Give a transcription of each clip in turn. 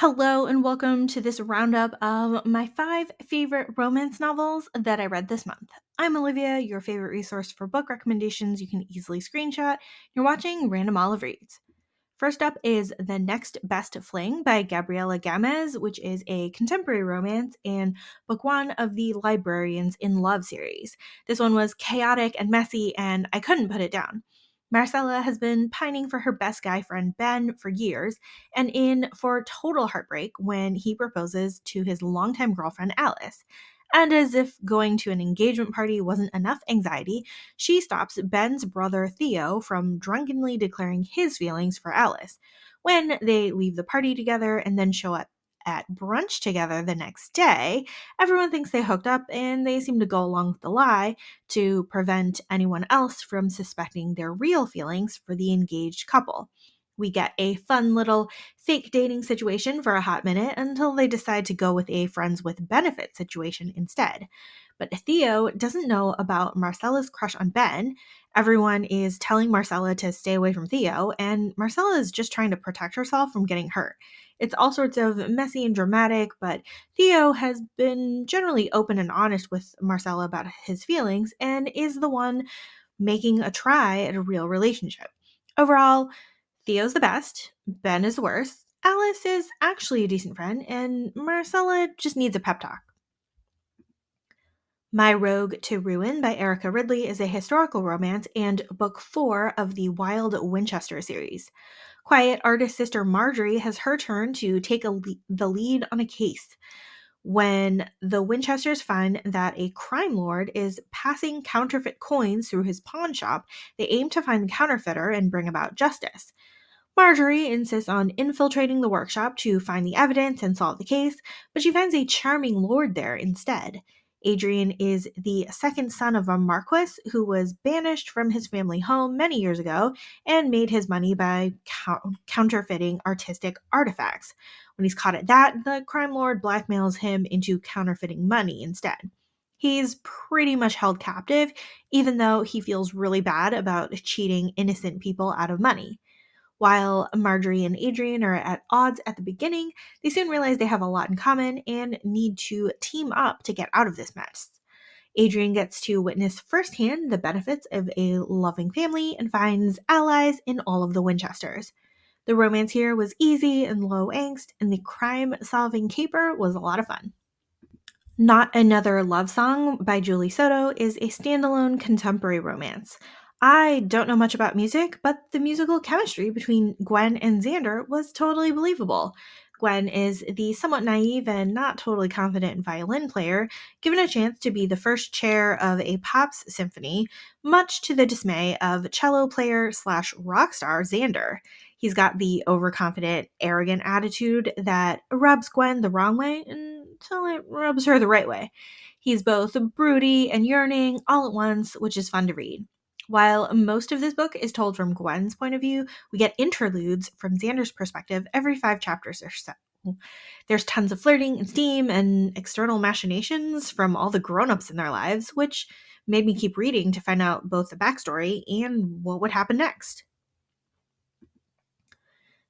Hello, and welcome to this roundup of my 5 favorite romance novels that I read this month. I'm Olivia, your favorite resource for book recommendations you can easily screenshot. You're watching Random Olive Reads. First up is The Next Best Fling by Gabriela Gamez, which is a contemporary romance and book one of the Librarians in Love series. This one was chaotic and messy, and I couldn't put it down. Marcella has been pining for her best guy friend Ben for years, and in for total heartbreak when he proposes to his longtime girlfriend Alice. And as if going to an engagement party wasn't enough anxiety, she stops Ben's brother Theo from drunkenly declaring his feelings for Alice. When they leave the party together and then show up at brunch together the next day, everyone thinks they hooked up and they seem to go along with the lie to prevent anyone else from suspecting their real feelings for the engaged couple. We get a fun little fake dating situation for a hot minute until they decide to go with a friends with benefits situation instead. But Theo doesn't know about Marcella's crush on Ben. Everyone is telling Marcella to stay away from Theo, and Marcella is just trying to protect herself from getting hurt. It's all sorts of messy and dramatic, but Theo has been generally open and honest with Marcella about his feelings and is the one making a try at a real relationship. Overall, Theo's the best, Ben is the worst, Alice is actually a decent friend, and Marcella just needs a pep talk. My Rogue to Ruin by Erica Ridley is a historical romance and book 4 of the Wild Winchester series. Quiet artist sister Marjorie has her turn to take the lead on a case. When the Winchesters find that a crime lord is passing counterfeit coins through his pawn shop, they aim to find the counterfeiter and bring about justice. Marjorie insists on infiltrating the workshop to find the evidence and solve the case, but she finds a charming lord there instead. Adrian is the second son of a marquis who was banished from his family home many years ago and made his money by counterfeiting artistic artifacts. When he's caught at that, the crime lord blackmails him into counterfeiting money instead. He's pretty much held captive, even though he feels really bad about cheating innocent people out of money. While Marjorie and Adrian are at odds at the beginning, they soon realize they have a lot in common and need to team up to get out of this mess. Adrian gets to witness firsthand the benefits of a loving family and finds allies in all of the Winchesters. The romance here was easy and low angst, and the crime solving caper was a lot of fun. Not Another Love Song by Julie Soto is a standalone contemporary romance. I don't know much about music, but the musical chemistry between Gwen and Xander was totally believable. Gwen is the somewhat naive and not totally confident violin player, given a chance to be the first chair of a pops symphony, much to the dismay of cello player slash rock star Xander. He's got the overconfident, arrogant attitude that rubs Gwen the wrong way until it rubs her the right way. He's both broody and yearning all at once, which is fun to read. While most of this book is told from Gwen's point of view, we get interludes from Xander's perspective every 5 chapters or so. There's tons of flirting and steam and external machinations from all the grown-ups in their lives, which made me keep reading to find out both the backstory and what would happen next.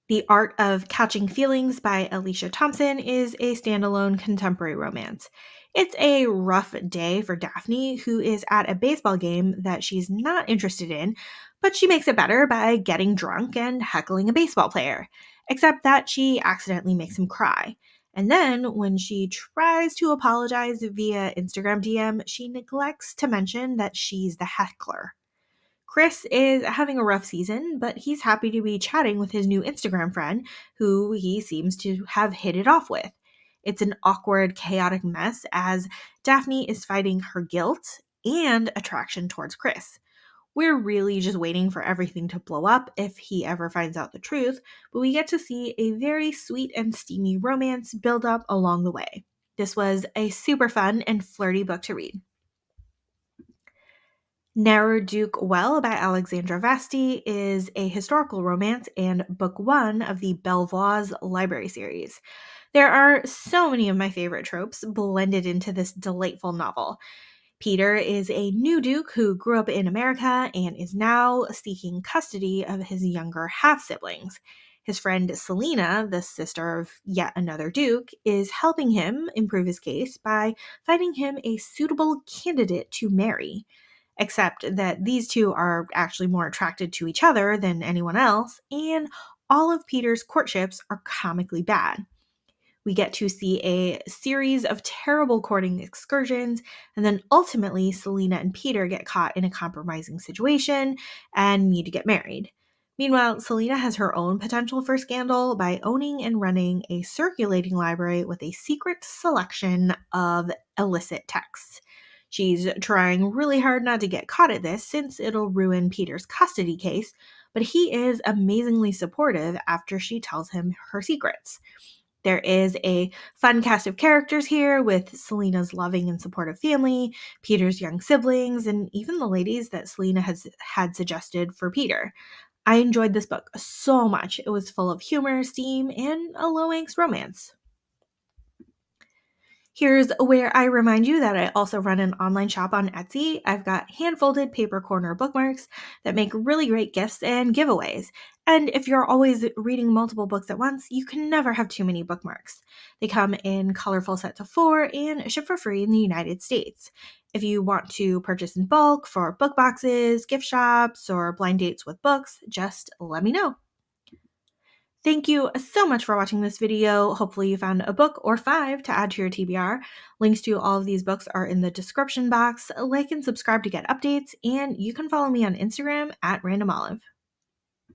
The Art of Catching Feelings by Alicia Thompson is a standalone contemporary romance. It's a rough day for Daphne, who is at a baseball game that she's not interested in, but she makes it better by getting drunk and heckling a baseball player, except that she accidentally makes him cry. And then, when she tries to apologize via Instagram DM, she neglects to mention that she's the heckler. Chris is having a rough season, but he's happy to be chatting with his new Instagram friend, who he seems to have hit it off with. It's an awkward, chaotic mess as Daphne is fighting her guilt and attraction towards Chris. We're really just waiting for everything to blow up if he ever finds out the truth, but we get to see a very sweet and steamy romance build up along the way. This was a super fun and flirty book to read. Duke Well by Alexandra Vasti is a historical romance and book one of the Belvoise Library series. There are so many of my favorite tropes blended into this delightful novel. Peter is a new duke who grew up in America and is now seeking custody of his younger half siblings. His friend Selena, the sister of yet another duke, is helping him improve his case by finding him a suitable candidate to marry. Except that these two are actually more attracted to each other than anyone else, and all of Peter's courtships are comically bad. We get to see a series of terrible courting excursions, and then ultimately, Selena and Peter get caught in a compromising situation and need to get married. Meanwhile, Selena has her own potential for scandal by owning and running a circulating library with a secret selection of illicit texts. She's trying really hard not to get caught at this since it'll ruin Peter's custody case, but he is amazingly supportive after she tells him her secrets. There is a fun cast of characters here with Selena's loving and supportive family, Peter's young siblings, and even the ladies that Selena has had suggested for Peter. I enjoyed this book so much. It was full of humor, steam, and a low angst romance. Here's where I remind you that I also run an online shop on Etsy. I've got hand-folded paper corner bookmarks that make really great gifts and giveaways. And if you're always reading multiple books at once, you can never have too many bookmarks. They come in colorful sets of 4 and ship for free in the United States. If you want to purchase in bulk for book boxes, gift shops, or blind dates with books, just let me know. Thank you so much for watching this video. Hopefully you found a book or 5 to add to your TBR. Links to all of these books are in the description box. Like and subscribe to get updates, and you can follow me on Instagram at randomolive.